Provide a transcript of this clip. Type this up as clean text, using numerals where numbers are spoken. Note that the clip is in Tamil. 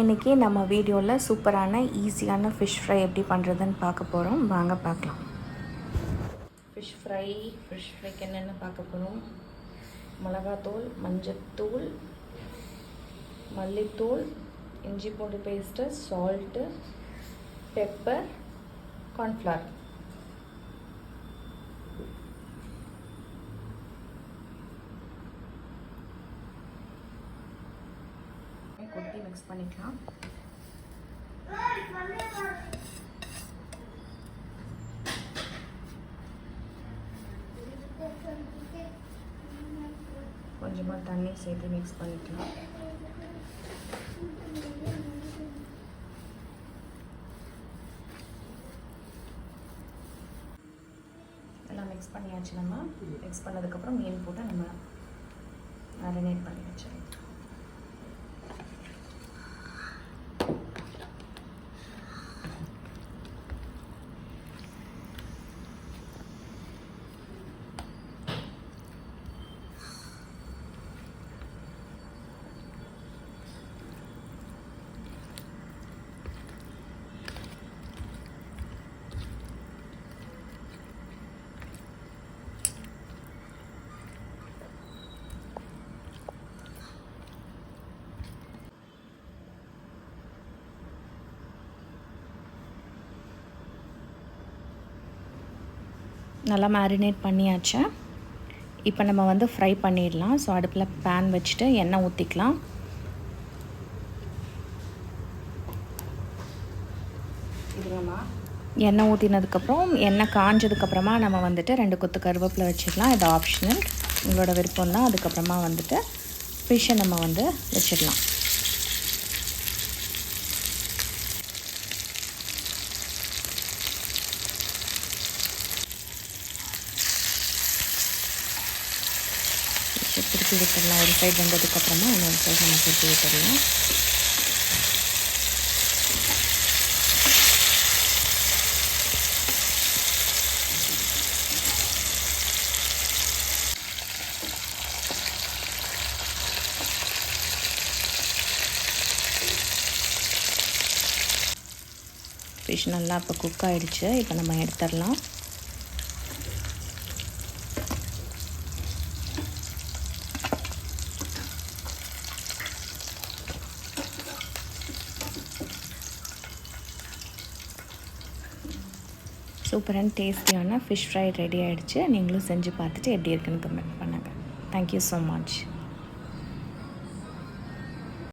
இன்றைக்கி நம்ம வீடியோவில் சூப்பரான ஈஸியான ஃபிஷ் ஃப்ரை எப்படி பண்ணுறதுன்னு பார்க்க போகிறோம். வாங்க பார்க்கலாம். ஃபிஷ் ஃப்ரைக்கு என்னென்ன பார்க்க போகிறோம். மிளகாத்தூள், மஞ்சத்தூள், மல்லித்தூள், இஞ்சி பூண்டு பேஸ்ட்டு, சால்ட்டு, பெப்பர், கார்ன்ஃப்ளவர். கொட்டி மிக்ஸ் பண்ணிக்கலாம். கொஞ்சமாக தண்ணி சேர்த்து மிக்ஸ் பண்ணிக்கலாம். எல்லாம் மிக்ஸ் பண்ணியாச்சு. நம்ம மிக்ஸ் பண்ணதுக்கப்புறம் மீன் போட்டு நம்ம மேரினேட் பண்ணி வச்சிடலாம். நல்லா மேரினேட் பண்ணியாச்சு. இப்போ நம்ம வந்து ஃப்ரை பண்ணிடலாம். ஸோ அடுப்பில் பேன் வச்சுட்டு எண்ணெய் ஊற்றிக்கலாம். எண்ணெய் ஊற்றினதுக்கப்புறம் எண்ணெய் காஞ்சதுக்கப்புறமா நம்ம வந்துட்டு 2 கொத்து கருவேப்பிலை வச்சிடலாம். இது ஆப்ஷனல், உங்களோட விருப்பம் தான். அதுக்கப்புறமா வந்துட்டு ஃபிஷ்ஷை நம்ம வந்து வச்சிடலாம். திருப்பி விட்டுடலாம். ஒரு சைடு வந்ததுக்கப்புறமா இன்னொரு சைடு நம்ம திருப்பி விட்டுடலாம். ஃபிஷ் நல்லா இப்போ குக் ஆகிடுச்சு. இப்போ நம்ம எடுத்துடலாம். சூப்பர் அண்ட் டேஸ்டியான ஃபிஷ் ஃப்ரை ரெடி ஆகிடுச்சு. நீங்களும் செஞ்சு பார்த்துட்டு எப்படி இருக்குன்னு கமெண்ட் பண்ணுங்கள். Thank you so much.